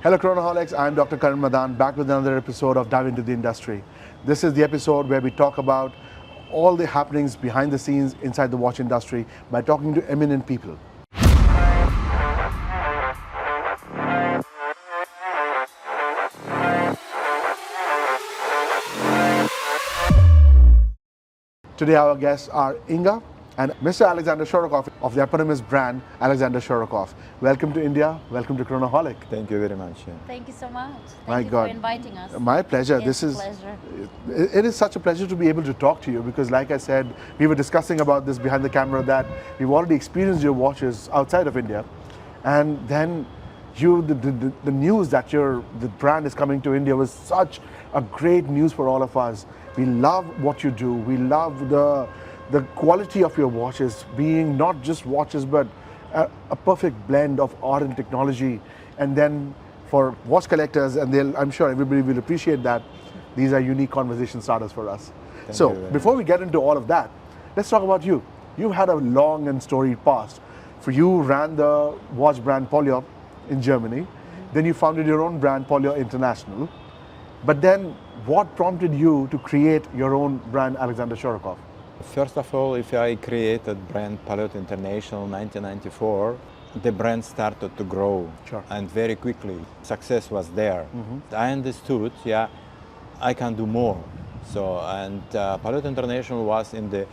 Hello Chronoholics, I'm Dr. Karan Madan, back with another episode of Dive Into the Industry. This is the episode where we talk about all the happenings behind the scenes inside the watch industry by talking to eminent people. Today our guests are Inga and Mr. Alexander Shorokhoff of the eponymous brand Alexander Shorokhoff. Welcome to India, welcome to Chronoholic. Thank you very much. Thank you so much. My Thank you God. for inviting us. My pleasure. Yes, pleasure. It is such a pleasure to be able to talk to you because, like I said, we were discussing about this behind the camera that we've already experienced your watches outside of India, and then the news that the brand is coming to India was such a great news for all of us. We love what you do. We love the quality of your watches, being not just watches but a perfect blend of art and technology. And then for watch collectors, and I'm sure everybody will appreciate that, these are unique conversation starters for us. So before we get into all of that, let's talk about you. You've had a long and storied past. For you ran the watch brand Polio in Germany, then you founded your own brand Polio International. But then what prompted you to create your own brand Alexander Shorokhoff? First of all, if I created brand Polio International in 1994, the brand started to grow and very quickly. Success was there. I understood, I can do more. So, and Polio International was in the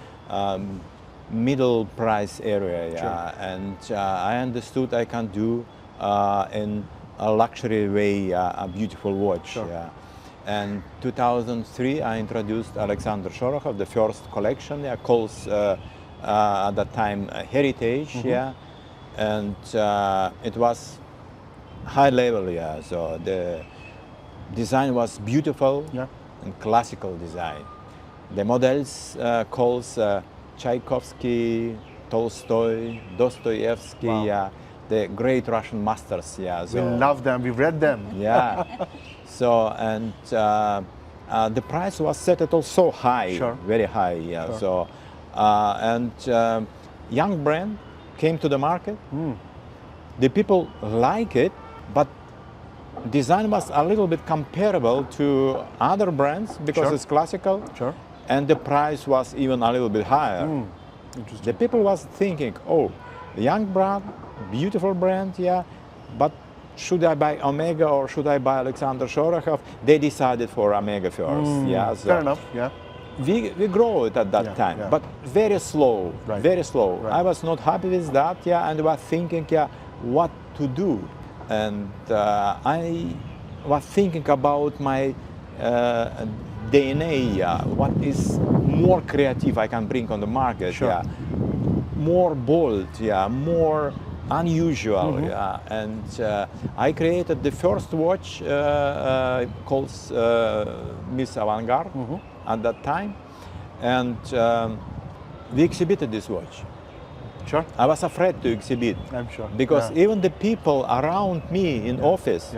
middle price area, and I understood I can do in a luxury way a beautiful watch. And 2003, I introduced Alexander Shorokhoff, the first collection, calls at that time Heritage, and it was high level, so the design was beautiful and classical design. The models calls Tchaikovsky, Tolstoy, Dostoevsky, the great Russian masters. So we love them, we've read them. So, and the price was set at also high, very high. So, and young brand came to the market. The people like it, but design was a little bit comparable to other brands because it's classical, and the price was even a little bit higher. The people was thinking, oh, young brand, beautiful brand, but should I buy Omega or should I buy Alexander Shorokhoff? They decided for Omega first. So fair enough. We grow it at that time, but very slow, very slow. I was not happy with that, and was thinking, what to do. And I was thinking about my DNA, what is more creative I can bring on the market, more bold, more unusual, and I created the first watch called Miss Avant-garde at that time, and we exhibited this watch. I was afraid to exhibit, because even the people around me in office,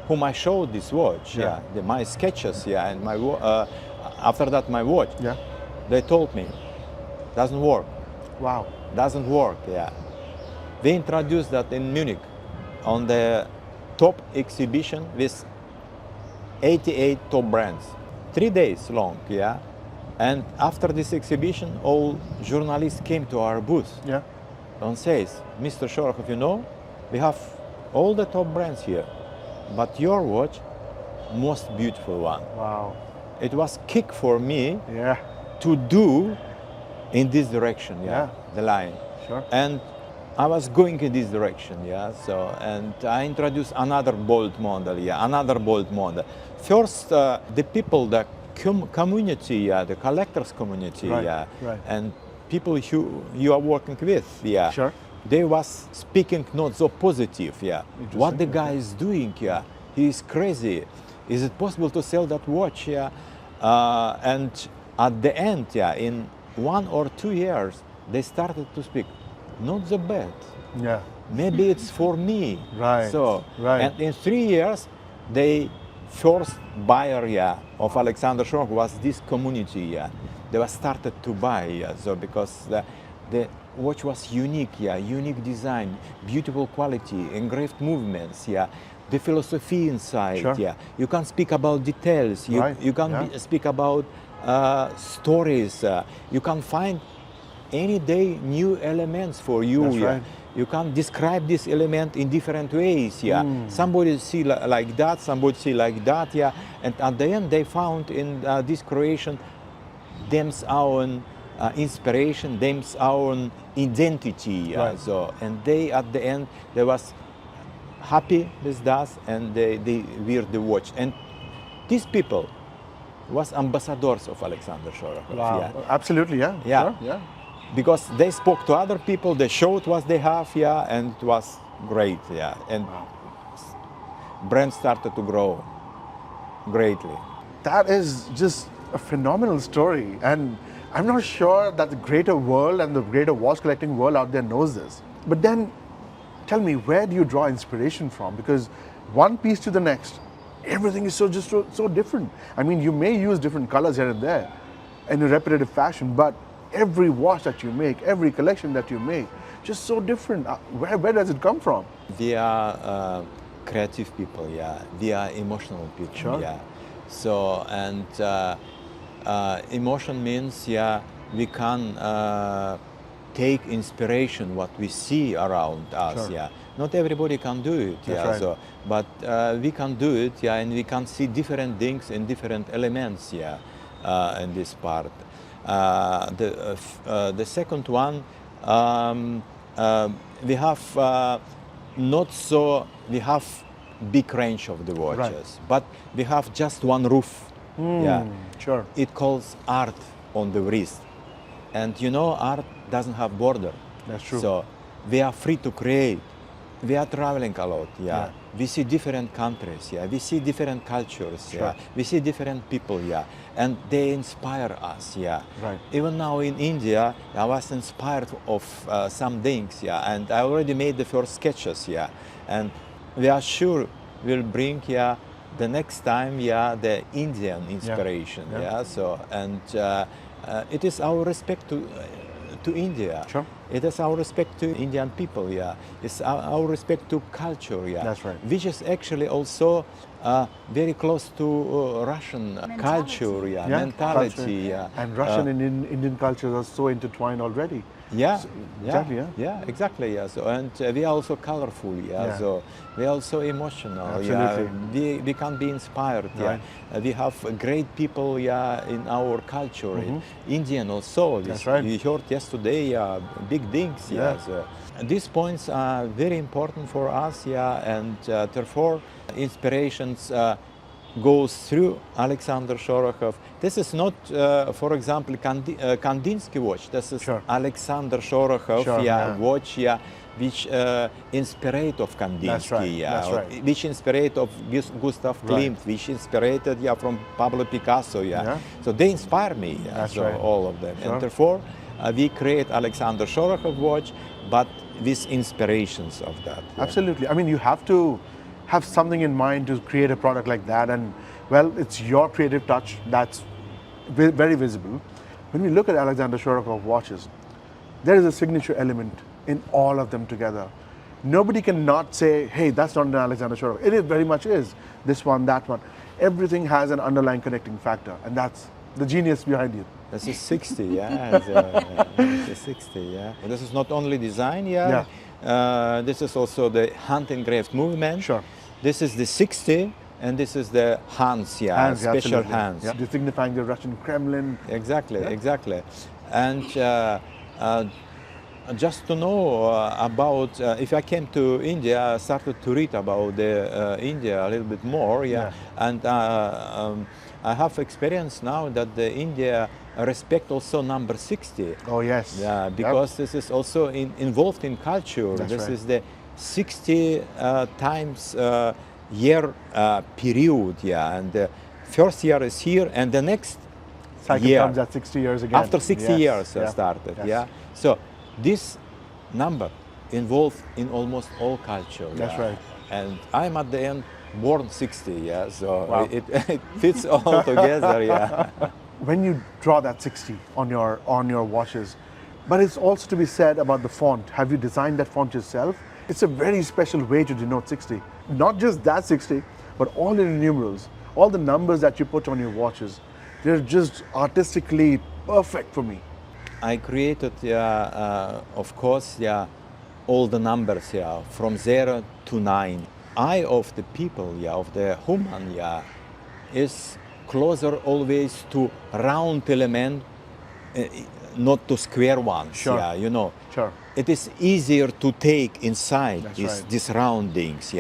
whom I showed this watch, my sketches, and my after that my watch, they told me, doesn't work. Wow. Doesn't work, We introduced that in Munich on the top exhibition with 88 top brands. 3 days long, And after this exhibition, all journalists came to our booth and says, Mr. Shorokhoff, you know, we have all the top brands here, but your watch, most beautiful one. Wow. It was kick for me to do in this direction, the line. And I was going in this direction, so, and I introduced another bold model, another bold model. First, the people, the community, the collectors community, and people who you are working with, they was speaking not so positive, what the guy is doing, he is crazy. Is it possible to sell that watch, and at the end, in 1 or 2 years, they started to speak, not so bad. Maybe it's for me. So, and in 3 years, the first buyer of Alexander Shorokhoff was this community. They were started to buy. So because the watch was unique, unique design, beautiful quality, engraved movements, the philosophy inside. Sure. Yeah, you can speak about details. You, Right. you can speak about stories. You can find any day new elements for you. That's Yeah. right. You can describe this element in different ways. Yeah, somebody see like that, somebody see like that. Yeah, and at the end they found in this creation them's own inspiration, them's own identity. Right. So, and they at the end they was happy with that, and they wear the watch. And these people was ambassadors of Alexander Shorokhoff. Wow. Yeah. Absolutely, yeah. Yeah. Sure, yeah. Because they spoke to other people, they showed what they have, yeah, and it was great, yeah. And brand started to grow greatly. That is just a phenomenal story. And I'm not sure that the greater world and the greater watch collecting world out there knows this. But then tell me, where do you draw inspiration from? Because one piece to the next, everything is so different. I mean, you may use different colors here and there in a repetitive fashion, but every watch that you make, every collection that you make, just so different. Where does it come from? We are creative people, yeah. We are emotional people, Sure. yeah. So, and emotion means, yeah, we can take inspiration what we see around us, Sure. yeah. Not everybody can do it, That's yeah. right. So, but we can do it, yeah, and we can see different things in different elements, yeah, in this part. The second one, we have we have big range of the watches, Right. but we have just one roof. Yeah, Sure. it calls art on the wrist, and you know art doesn't have border. That's true. So we are free to create. We are traveling a lot, yeah. Yeah. We see different countries, yeah. We see different cultures, Sure. yeah. We see different people, yeah. And they inspire us, yeah. Right. Even now in India, I was inspired of some things, yeah. And I already made the first sketches, yeah. And we are sure we'll bring, yeah, the next time, yeah, the Indian inspiration, Yeah. yeah. So, and it is our respect to India. Sure. It is our respect to Indian people, yeah. It's our respect to culture, yeah. That's right. Which is actually also very close to Russian culture, yeah, mentality, culture. yeah. And Russian and Indian cultures are so intertwined already. Yeah, So- yeah, exactly, yeah. yeah, exactly, yeah. So, and we are also colorful, yeah. Yeah. So we are also emotional, Absolutely. yeah. We can be inspired, Right. yeah. We have great people, yeah, in our culture. Indian also. That's right. We heard yesterday, yeah, big things, yeah. Yeah. So these points are very important for us, yeah, and therefore inspirations goes through Alexander Shorokhoff. This is not, for example, Kandinsky watch. This is Sure. Alexander Shorokhoff, Sure, yeah. watch, yeah, which inspired of Kandinsky, That's right, yeah, that's right. which inspired of Gustav Right. Klimt, which inspired, yeah, from Pablo Picasso, yeah. Yeah. So they inspire me, yeah, That's so right. all of them, Sure. and therefore we create Alexander Shorokhoff watch, but with inspirations of that. Yeah. Absolutely. I mean, you have to have something in mind to create a product like that. And, well, it's your creative touch that's very visible. When we look at Alexander Shorokhoff watches, there is a signature element in all of them together. Nobody can not say, hey, that's not an Alexander Shorokhoff. It very much is. This one, that one. Everything has an underlying connecting factor. And that's the genius behind it. This is 60, yeah. It's a 60, yeah. But this is not only design, yeah. This is also the hand engraved movement. Sure. This is the 60, and this is the hands, yeah, Hands, special absolutely. hands. Yeah. Signifying the Russian Kremlin. Exactly, exactly. And just to know about, if I came to India, I started to read about India a little bit more, yeah. And I have experience now that the India respect also number 60. Oh, yes. Yeah, because this is also involved in culture. That's this right. is the 60 times year period, yeah. And the first year is here, and the next Cycle year comes at 60 years again. after 60 Yes. years Yeah. started, Yes. yeah. So this number involved in almost all culture. That's yeah. right. And I'm at the end born 60, yeah. So Wow. it fits all together, yeah. When you draw that 60 on your watches, but it's also to be said about the font. Have you designed that font yourself? It's a very special way to denote 60. not just that 60, but all the numerals, all the numbers that you put on your watches, they're just artistically perfect for me. I created, of course, all the numbers, from 0 to 9. Eye of the people, of the human, is closer always to round element, not to square ones. Sure. You know. Sure. It is easier to take inside That's these roundings,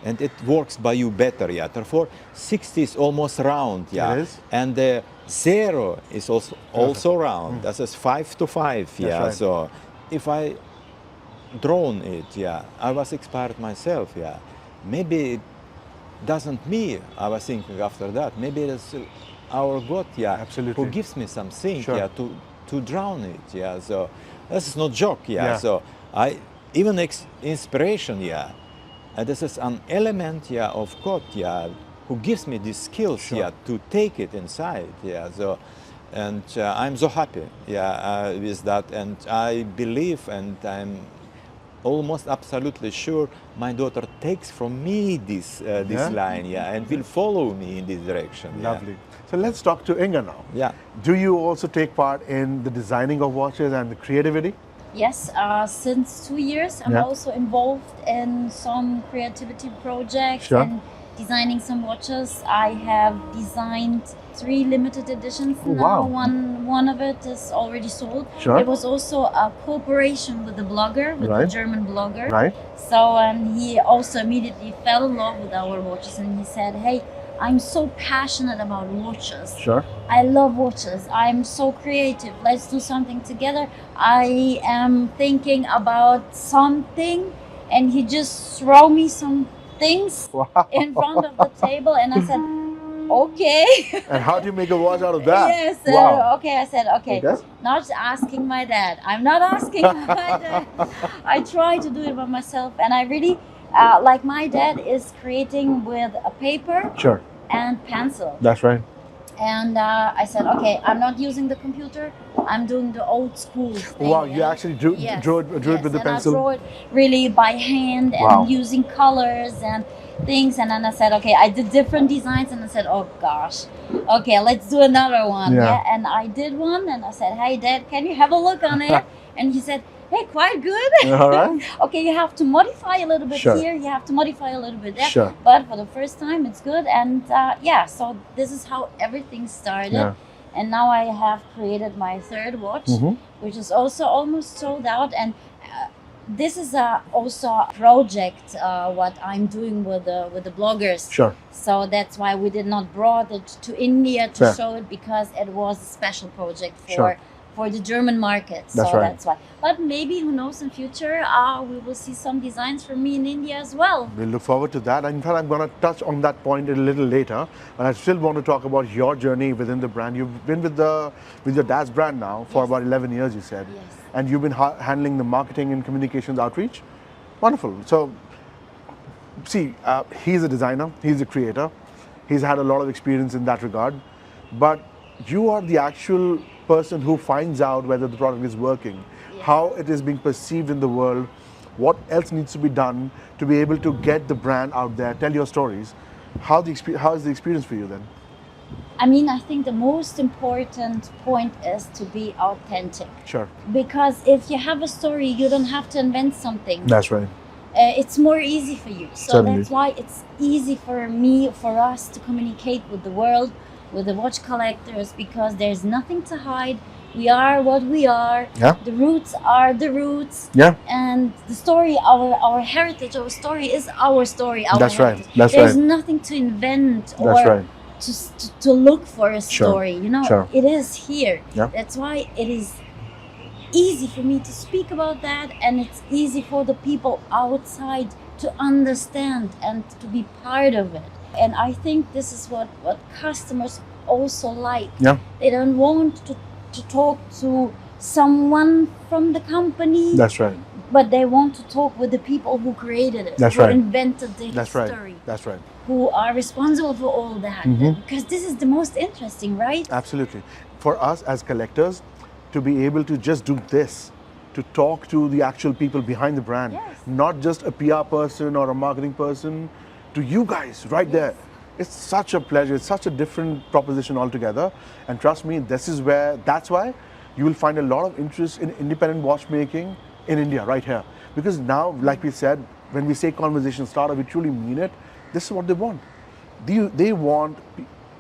and it works by you better, Therefore, 60 is almost round, It is. and the 0 is also round. That is 5 to 5, Right. So, if I drawn it, I was inspired myself, Maybe it doesn't me. I was thinking after that. Maybe it's our God, Absolutely. who gives me something, Sure. to drown it, So this is not joke, Yeah. So I even inspiration, and this is an element, of God, who gives me these skills, Sure. to take it inside, So, and I'm so happy, with that, and I believe, and I'm almost absolutely sure my daughter takes from me this line, and will follow me in this direction. Lovely. So let's talk to Inga now. Yeah. Do you also take part in the designing of watches and the creativity? Yes, since 2 years, I'm Yeah. also involved in some creativity projects Sure. and designing some watches. I have designed 3 limited editions Oh, now. wow. One of it is already sold. Sure. It was also a cooperation with a blogger, with a Right. German blogger. Right. So he also immediately fell in love with our watches, and he said, "Hey, I'm so passionate about watches. Sure. I love watches. I'm so creative. Let's do something together. I am thinking about something," and he just throw me some things Wow. in front of the table, and I said, "Okay." And how do you make a watch out of that? Yes. Wow. Okay. I said, "Okay." Okay. Not asking my dad. I'm not asking my dad. I try to do it by myself, and I really like my dad is creating with a paper Sure. and pencil. That's right. And I said, "Okay, I'm not using the computer. I'm doing the old school thing." Wow, you actually drew it with the and pencil. I drew it really by hand and Wow. using colors and things. And then I said, "Okay," I did different designs, and I said, "Oh gosh, okay, let's do another one." Yeah. And I did one, and I said, "Hey, Dad, can you have a look on it?" And he said, "Hey, quite good." All right. Okay, you have to modify a little bit Sure. here, you have to modify a little bit there. Sure. But for the first time, it's good. And so this is how everything started. Yeah. And now I have created my third watch, Mhm. which is also almost sold out. And this is also a project what I'm doing with the bloggers. Sure. So that's why we did not brought it to India to Fair. show it, because it was a special project for Sure. for the German market. That's So right. that's why. But maybe, who knows, in future we will see some designs from me in India as well. We look forward to that. In fact, I'm going to touch on that point a little later. But I still want to talk about your journey within the brand. You've been with your dad's brand now for Yes. about 11 years, you said. Yes. And you've been handling the marketing and communications outreach. Wonderful. So, see, he's a designer, he's a creator, he's had a lot of experience in that regard. But you are the actual person who finds out whether the product is working, how it is being perceived in the world, what else needs to be done to be able to get the brand out there, tell your stories. How is the experience for you then? I mean, I think the most important point is to be authentic. Sure. Because if you have a story, you don't have to invent something. That's right. It's more easy for you. So Certainly. that's why it's easy for me, for us to communicate with the world, with the watch collectors, because there's nothing to hide. We are what we are. Yeah. The roots are the roots. Yeah. And the story, our heritage, our story is our story. Our That's right. heritage. That's There's right. nothing to invent or That's right. to look for a Sure. story. You know, Sure. it is here. Yeah. That's why it is easy for me to speak about that, and it's easy for the people outside to understand and to be part of it. And I think this is what customers also like. Yeah. They don't want to talk to someone from the company, That's right. but they want to talk with the people who created it, That's who right. invented the That's history, right. That's right. who are responsible for all that. Mhm. Because this is the most interesting, right? Absolutely. For us as collectors, to be able to just do this, to talk to the actual people behind the brand, Yes. not just a PR person or a marketing person, to you guys right there. It's such a pleasure. It's such a different proposition altogether. And trust me, that's why you will find a lot of interest in independent watchmaking in India right here. Because now, like we said, when we say conversation starter, we truly mean it. This is what they want. They want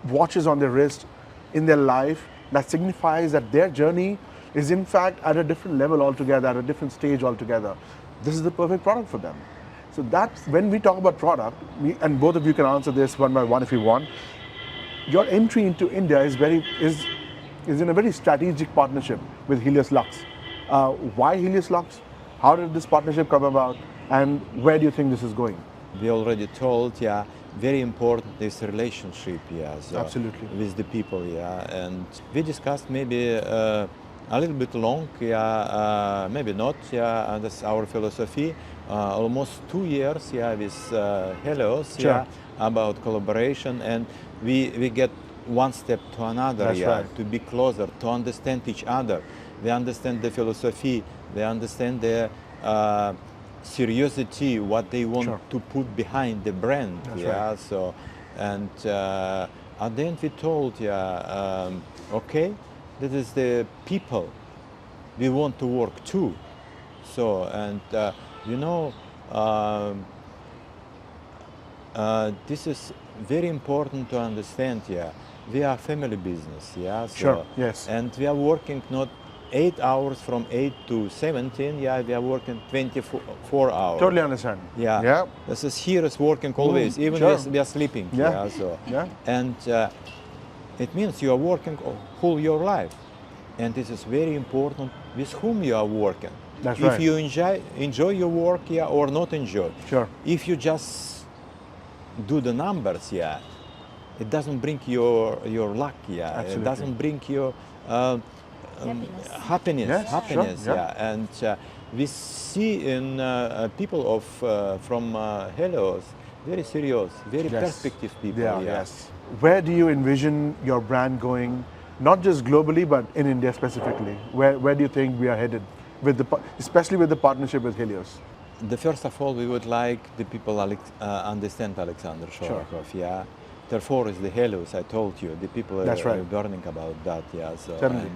watches on their wrist in their life that signifies that their journey is in fact at a different level altogether, at a different stage altogether. This is the perfect product for them. So that's when we talk about product, and both of you can answer this one by one if you want. Your entry into India is in a very strategic partnership with Helios Lux. Why Helios Lux? How did this partnership come about? And where do you think this is going? We already told, yeah, very important is relationship, yeah, so Absolutely. with the people, yeah, and we discussed maybe a little bit long, yeah, maybe not, yeah, and that's our philosophy. Almost 2 years, yeah, with Helios, Sure. yeah, about collaboration, and we get one step to another, That's yeah, right. to be closer, to understand each other. We understand the philosophy, we understand the seriosity, what they want Sure. to put behind the brand. That's yeah, right. so, and at the end we told, yeah, okay, this is the people we want to work too. So, and you know, this is very important to understand, yeah. We are family business, yeah. So, Sure, yes. And we are working not 8 hours from 8 to 17, yeah, we are working 24 hours. Totally understand. Yeah. Yeah. This is here is working always, even sure. we are sleeping. Yeah. Yeah. So, Yeah. and it means you are working whole your life, and this is very important with whom you are working. That's if right. you enjoy your work, yeah, or not enjoy. Sure. If you just do the numbers, yeah, it doesn't bring your luck, yeah. Absolutely. It doesn't bring your happiness, Yes, happiness, sure, yeah. And we see in people from Helios very serious, very Yes. perspective people. Yeah, yeah. yes. Where do you envision your brand going, not just globally, but in India specifically? Where do you think we are headed, especially with the partnership with Helios? First of all, we would like the people understand Alexander Shorokhoff, yeah. Therefore, is the Helios, I told you, the people That's are right. burning about that, yeah. So, Certainly.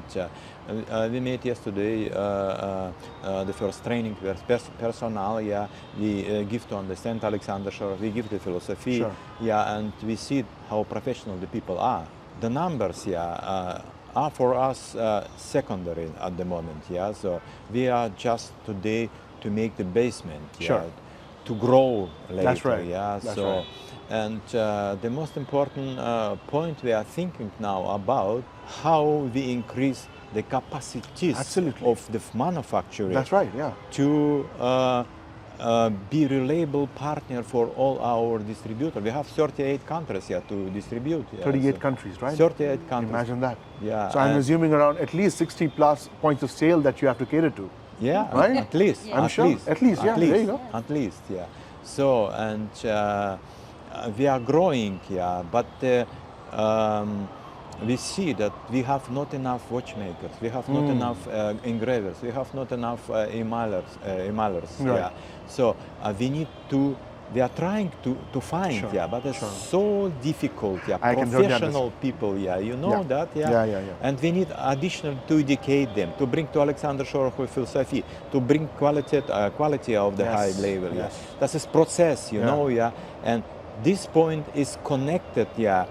and we made yesterday the first training with personnel, yeah. We give to understand Alexander Shorokhoff, we give the philosophy, Sure. yeah, and we see how professional the people are. The numbers, yeah, are for us secondary at the moment, yeah. So we are just today to make the basement, yeah, Sure. to grow later, That's right. yeah. That's so, right. and the most important point we are thinking now about how we increase the capacities Absolutely. of the manufacturing. That's right, yeah. To be reliable partner for all our distributors. We have 38 countries here to distribute. Yeah, 38 so countries, right? 38 countries. Imagine that. Yeah. So I'm and- assuming around at least 60 plus points of sale that you have to cater to. Yeah, Right? at least. Yeah. I'm sure. At least, yeah, there you go. At least, yeah. So, and we are growing, yeah, but we see that we have not enough watchmakers, we have not enough engravers, we have not enough emalers, Right. yeah. So we are trying to find, Sure, yeah, but it's sure. so difficult, yeah. I can totally Professional people, yeah, you know Yeah. that, yeah. Yeah, yeah, yeah. And we need additional to educate them, to bring to Alexander Shorokhoff philosophy, to bring quality of the Yes, high level. yes. Yeah. That's a process, you Yeah. know, yeah. And this point is connected, yeah,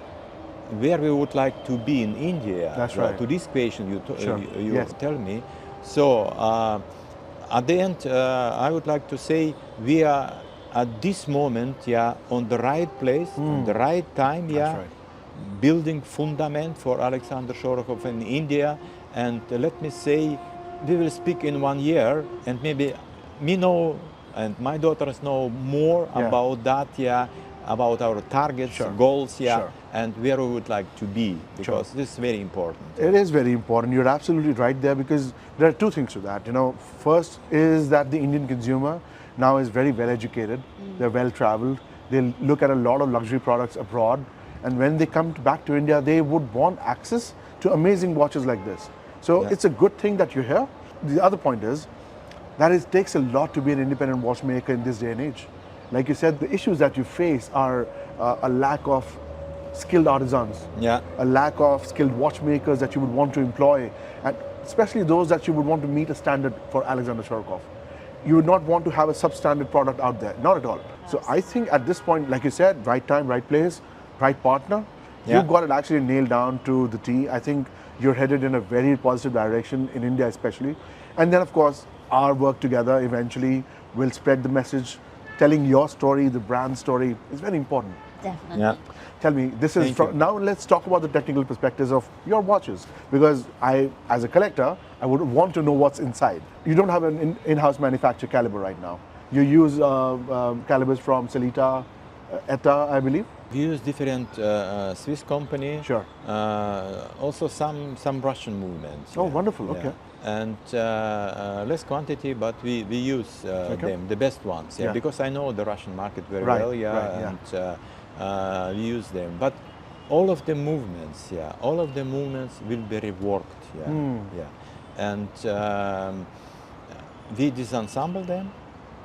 where we would like to be in India. That's Well, right. To this question Sure. you Yes. tell me. So at the end, I would like to say we are at this moment, yeah, on the right place, on the right time, yeah, right. building fundament for Alexander Shorokhoff in India. And let me say, we will speak in 1 year, and maybe me know and my daughters know more Yeah. about that, yeah, about our targets, Sure. goals, yeah, Sure. and where we would like to be, because Sure. this is very important. It is very important. You're absolutely right there, because there are two things to that. You know, first is that the Indian consumer now is very well educated. They're well traveled. They look at a lot of luxury products abroad, and when they come back to India, they would want access to amazing watches like this. So Yeah. it's a good thing that you're here. The other point is that it takes a lot to be an independent watchmaker in this day and age. like you said, the issues that you face are a lack of skilled artisans, Yeah. a lack of skilled watchmakers that you would want to employ, and especially those that you would want to meet a standard for Alexander Shorokhoff. You would not want to have a substandard product out there, not at all. So I think at this point, like you said, right time, right place, right partner, Yeah. you've got it actually nailed down to the T. I think you're headed in a very positive direction, in India especially. And then of course, our work together eventually will spread the message, telling your story, the brand story is very important. Definitely. Yeah. Tell me, this is Thank you. now let's talk about the technical perspectives of your watches, because I, as a collector, I would want to know what's inside. You don't have an in-house manufactured caliber right now. You use calibers from Selita, ETA, I believe. We use different Swiss company. Sure. Also some Russian movements. Oh, yeah. wonderful, Yeah. okay. And less quantity, but we use them, the best ones. Yeah. Yeah. Because I know the Russian market very Right, well. Yeah. right, yeah. And we use them. But all of the movements, yeah, all of the movements will be reworked. Yeah. Yeah. And we disassemble them,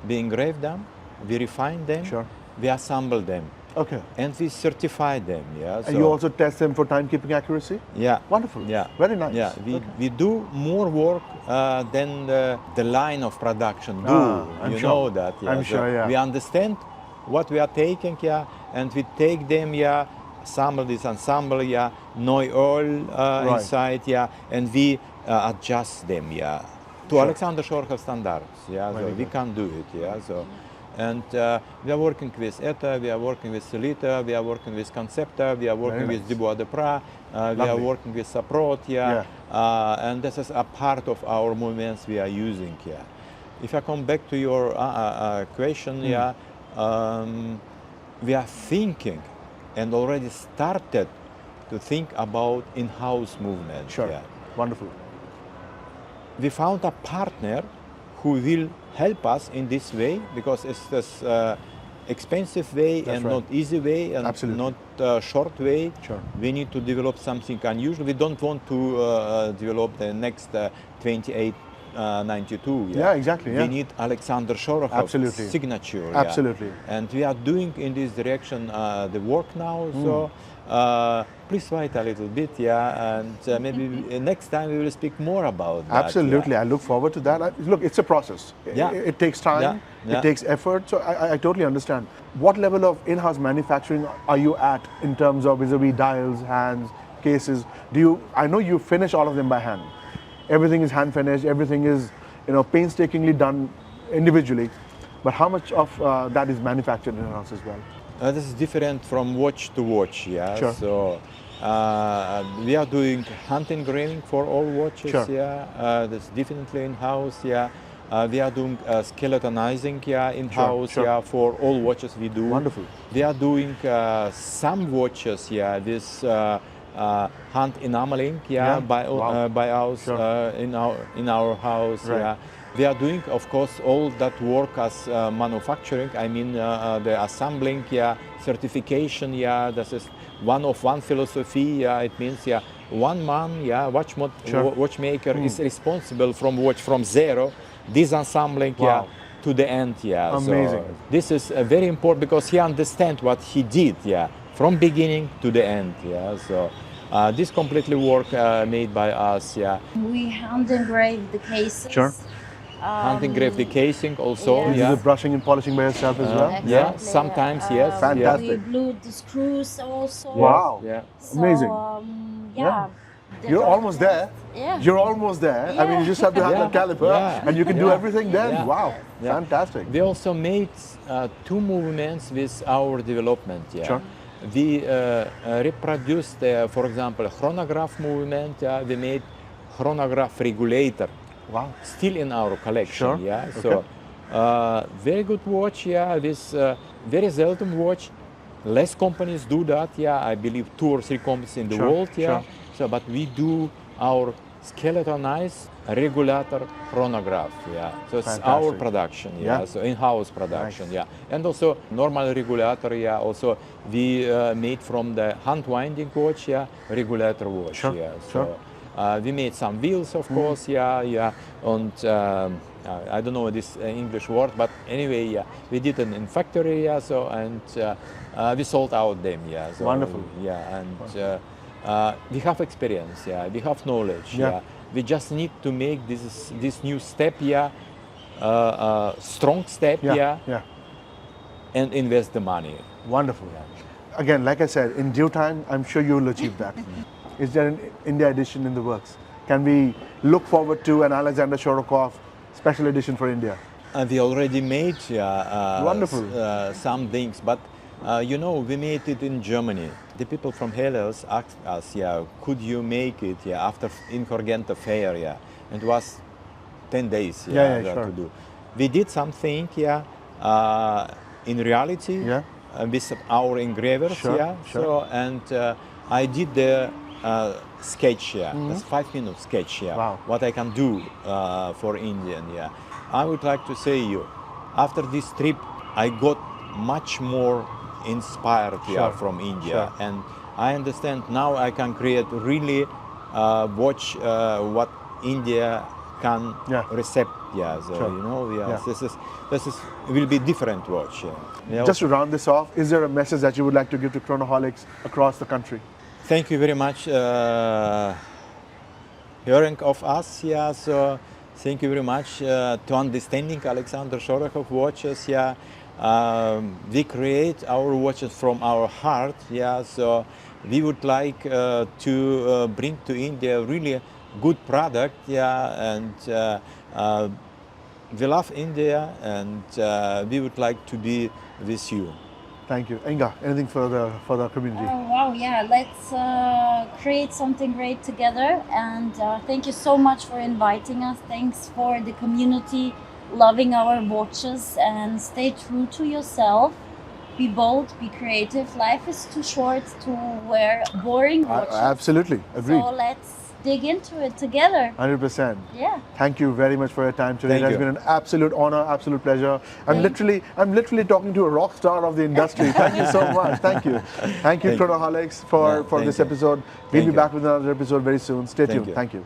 we engrave them, we refine them, Sure. we assemble them. Okay. And we certify them, yeah. And you also test them for timekeeping accuracy? Yeah. Wonderful. Yeah. Very nice. Yeah, Okay. we do more work than the line of production do. I'm you sure. know that. Yeah. I'm sure, yeah. We understand what we are taking, yeah, and we take them, yeah, assemble this ensemble, yeah, know all Right. inside, yeah, and we adjust them, yeah, to Sure. Alexander Shorokhoff standards, yeah. Very So we good. can do it, yeah. So. And we are working with ETA, we are working with Selita, we are working with Concepta, we are working Very with nice. Dubois de Prat, we are Lovely. working with Saprot, yeah. And this is a part of our movements we are using, yeah. If I come back to your question, yeah, we are thinking and already started to think about in-house movement. Sure. Yeah. Wonderful. We found a partner who will help us in this way, because it's this expensive way That's and right. not easy way and Absolutely. not short way. Sure. We need to develop something unusual. We don't want to develop the next 2892. Yeah, exactly, yeah. We need Alexander Shorokhoff Absolutely. signature. Yeah. Absolutely. And we are doing in this direction the work now. So please wait a little bit, yeah, and maybe next time we will speak more about that. Absolutely. Yeah. I look forward to that. Look, it's a process. Yeah. It takes time. Yeah. Yeah. It takes effort. So I totally understand. What level of in-house manufacturing are you at in terms of vis-a-vis dials, hands, cases? I know you finish all of them by hand. Everything is hand finished. Everything is, painstakingly done individually. But how much of that is manufactured in-house as well? This is different from watch to watch, yeah. Sure. So we are doing hand engraving for all watches, Sure. yeah. That's definitely in-house, yeah. We are doing skeletonizing, yeah, in-house, Sure. yeah, for all watches we do. Wonderful. We are doing some watches, yeah, this hand enameling, yeah, Yeah. by Wow. us Sure. in our house, Right. yeah. We are doing, of course, all that work as manufacturing. I mean, the assembling, yeah, certification, yeah. This is one philosophy. Yeah, it means, yeah, one man, yeah, Sure. watchmaker is responsible from zero, disassembling, Wow. yeah, to the end, yeah. Amazing. So this is very important because he understands what he did, yeah, from beginning to the end, yeah. So. This completely work made by us, yeah. We hand engrave the cases. Sure. Hand engrave the casing also, yes. You do yeah. the brushing and polishing by yourself as well? Yeah, Exactly. sometimes, yes. Fantastic. We glued the screws also. Wow. Yeah. So, Amazing. Yeah. You're almost there. Yeah. You're almost there. I mean, you just have to have Yeah. the caliper Yeah. and you can do Yeah. everything then. Yeah. Wow. Yeah. Fantastic. We also made two movements with our development, yeah. Sure. We reproduced, for example, chronograph movement. We made chronograph regulator. Wow. Still in our collection, Sure. yeah. Okay. So very good watch, yeah. This very seldom watch. Less companies do that, yeah. I believe 2 or 3 companies in the Sure, world, yeah. sure. So, but we do our skeletonized regulator chronograph, yeah. So it's our Fantastic. production, yeah. Yeah. So in-house production, Nice. yeah. And also normal regulator, yeah. Also we made from the hand winding watch, yeah, regulator watch, Sure, yeah. sure. So we made some wheels, of course, yeah, yeah. And I don't know this English word, but anyway, yeah, we did it in factory, yeah, so, and we sold out them, yeah. So, Wonderful. Yeah, and we have experience, yeah, we have knowledge, Yeah. yeah. We just need to make this new step, yeah, strong step, yeah, Yeah. and invest the money. Wonderful. Again, like I said, in due time, I'm sure you will achieve that. Is there an India edition in the works? Can we look forward to an Alexander Shorokhoff special edition for India? We already made Wonderful. some things, but you know, we made it in Germany. The people from Helios asked us, yeah, could you make it, yeah, after Incorgenta fair, yeah, and it was 10 days, yeah, sure. to do. We did something, yeah, in reality, Yeah. with our engravers, Sure, yeah. sure. So, and I did the sketch, yeah, that's 5-minute sketch, yeah. Wow. What I can do for Indian, yeah. I would like to say you, after this trip, I got much more inspired, yeah, Sure, from India, sure. and I understand now I can create really watch what India can Yeah. recept, yeah. So Sure. you know, yeah, Yeah. this is will be different watch. Yeah. You know, Just to round this off, is there a message that you would like to give to Chronoholics across the country? thank you very much hearing of us, yeah. So thank you very much to understanding Alexander Shorokhoff watches, yeah. We create our watches from our heart, yeah. So we would like to bring to India really good product, yeah. And we love India, and we would like to be with you. Thank you. Inga, anything for the community? Oh, wow, yeah, let's create something great together. And thank you so much for inviting us. Thanks for the community loving our watches, and stay true to yourself. Be bold, be creative. Life is too short to wear boring watches. Absolutely, agreed. So let's dig into it together. 100%. Yeah. Thank you very much for your time today. Thank It has you. been an absolute honor, absolute pleasure. I'm literally talking to a rock star of the industry. Thank you so much. Thank you. Thank you, Thank you. Chronoholics, for Yeah, this thank you. episode. We'll Thank be you. back with another episode very soon. Stay tuned. you. Thank you.